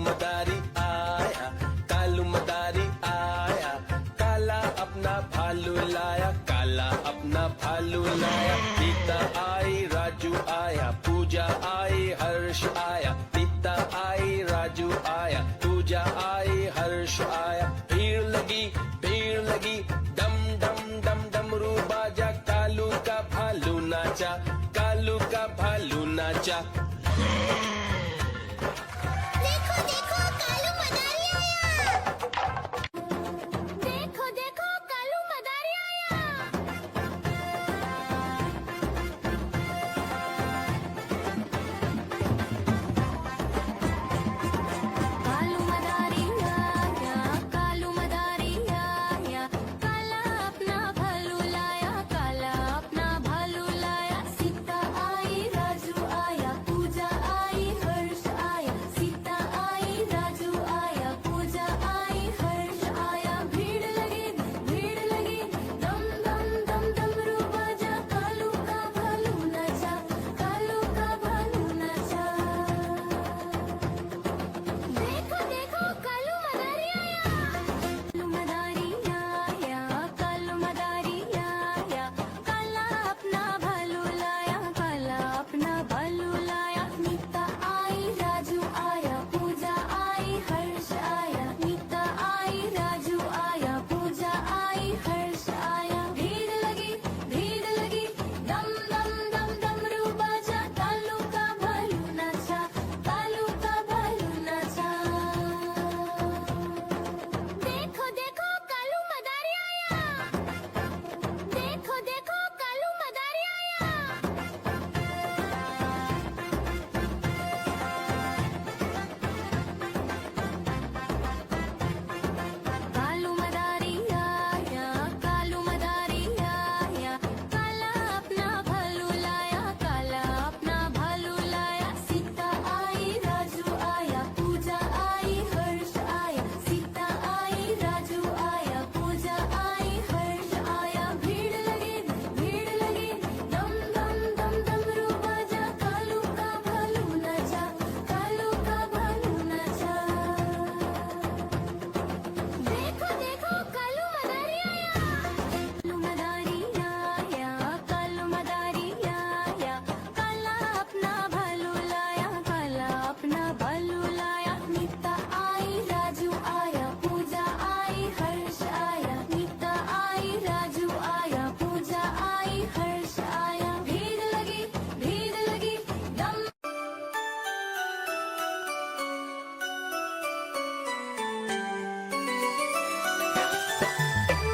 मदारी आया, कालू मदारी आया, काला अपना भालू लाया, काला अपना भालू लाया। नीता आई, राजू आया, पूजा आई, हर्ष आया। नीता आई, राजू आया, पूजा आई, हर्ष आया। भीड़ लगी, डम डम डम डमरू बाजा, कालू का भालू नाचा, कालू का भालू नाचा। देखो देखो कालू मदारी आया। देखो देखो कालू मदारी आया। कालू मदारी आया, कालू मदारी आया, काला अपना भालू लाया, काला अपना भालू लाया। सीता आई, राजू आया, पूजा आई, हर्ष आया। सीता आई, राजू आया, पूजा आई, हर्ष आया। भीड़ लगी, दम दम दम डमरू बाजा, कालू का भालू नाचा, कालू का भालू नाचा। देखो देखो कालू मदारी आया। कालू मदारी आया, कालू मदारी आया, काला अपना भालू लाया, काला अपना भालू लाया। नीता आई, राजू आया, पूजा आई, हर्ष आया। नीता आई, राजू आया, पूजा आई, हर्ष आया। भीड़ लगी, दम दम दम डमरू बाजा, कालू का भालू नाचा, कालू का भालू नाचा। देखो देखो कालू मदारी आया। देखो देखो कालू मदारी आया। कालू मदारी आया, कालू मदारी आया, काला अपना भालू लाया, काला अपना भालू लाया। सीता आई, राजू आया, पूजा आई, हर्ष आया। सीता आई, राजू आया, पूजा आई, हर्ष आया। भीड़ लगी, दम दम दम डमरू बाजा, कालू का भालू नाचा, कालू का भालू नाचा। देखो देखो कालू मदारी आया। कालू मदारी आया, कालू मदारी आया, काला अपना भालू लाया, काला अपना भालू लाया। नीता आई, राजू आया, पूजा आई, हर्ष आया। नीता आई, राजू आया, पूजा आई, हर्ष आया। भीड़ लगी, दम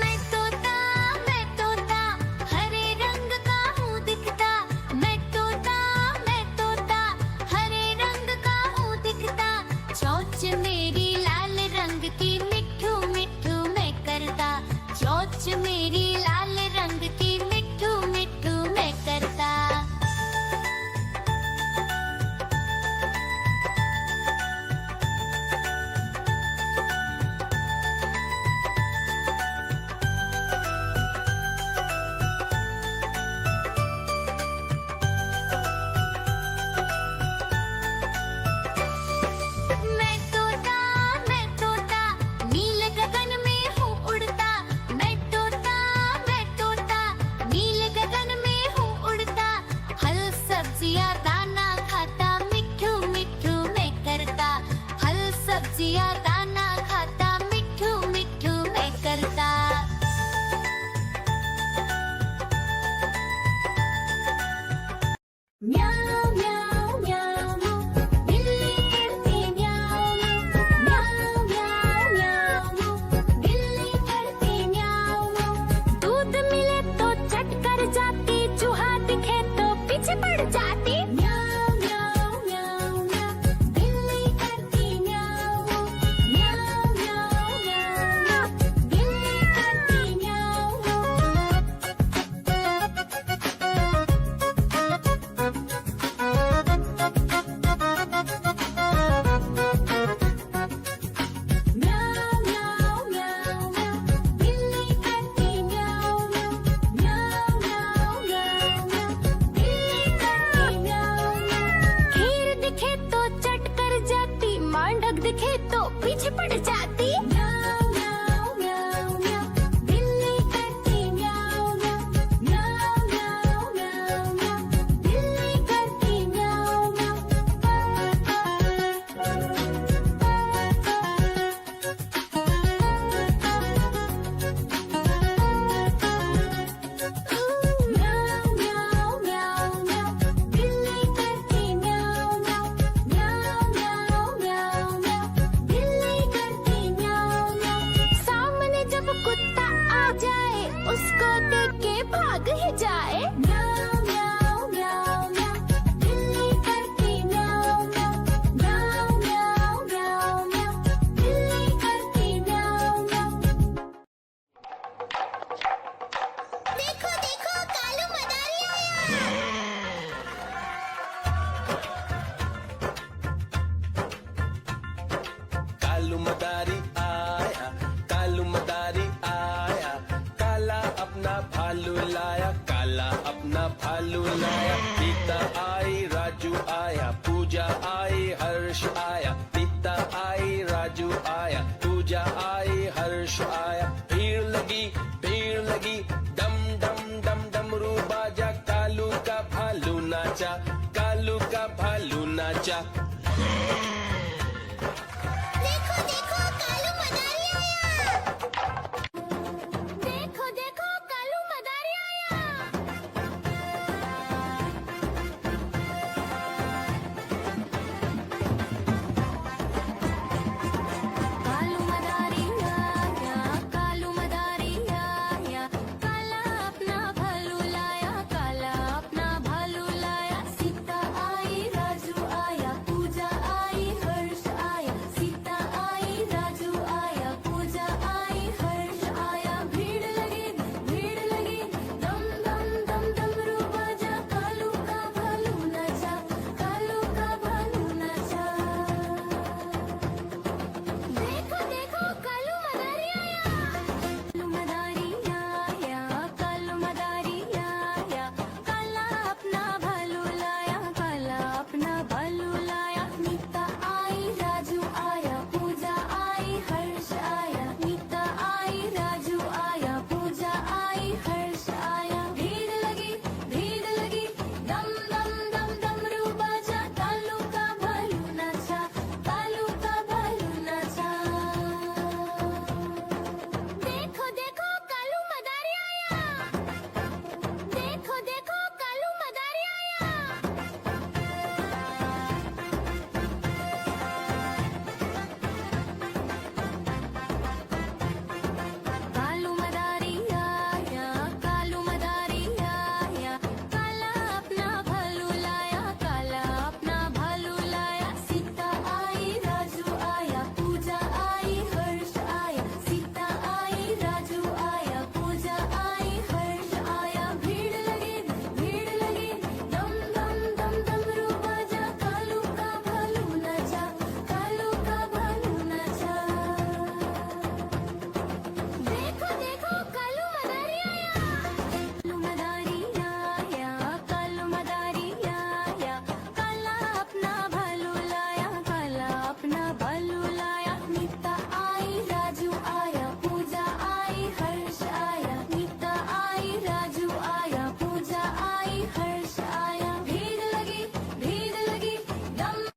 मैं तोता हरे रंग का हूँ दिखता। मैं तोता हरे रंग का हूँ दिखता। चोंच मेरी लाल रंग की मिट्ठू मिट्ठू मैं करता। चोंच मेरी लाल रंग की मिट्ठू मिट्ठू मैं करता। मैं तोता नील गगन में हूँ उड़ता। मैं तोता नील गगन में हूँ उड़ता। फल सब्जियाँ दाना खाता, मिट्ठू मिट्ठू मैं करता। फल सब्जियाँ दाना खाता, मिट्ठू मिट्ठू मैं करता। म्याऊ म्याऊ म्याऊ, बिल्ली करती म्याऊ। म्याऊ म्याऊ म्याऊ, बिल्ली करती म्याऊ। दूध मिले तो चट कर जाती, चूहा दिखे तो पीछे पड़ जाती। म्याऊ म्याऊ म्याऊ म्याऊ, बिल्ली करती म्याऊ। भालू लाया, काला अपना भालू लाया। सीता आई, राजू आया, पूजा आई, हर्ष आया। सीता आई, राजू आया, पूजा आई, हर्ष आया। भीड़ लगी, डम डम डम डमरू बाजा। कालू का भालू नाचा, कालू का भालू नाचा।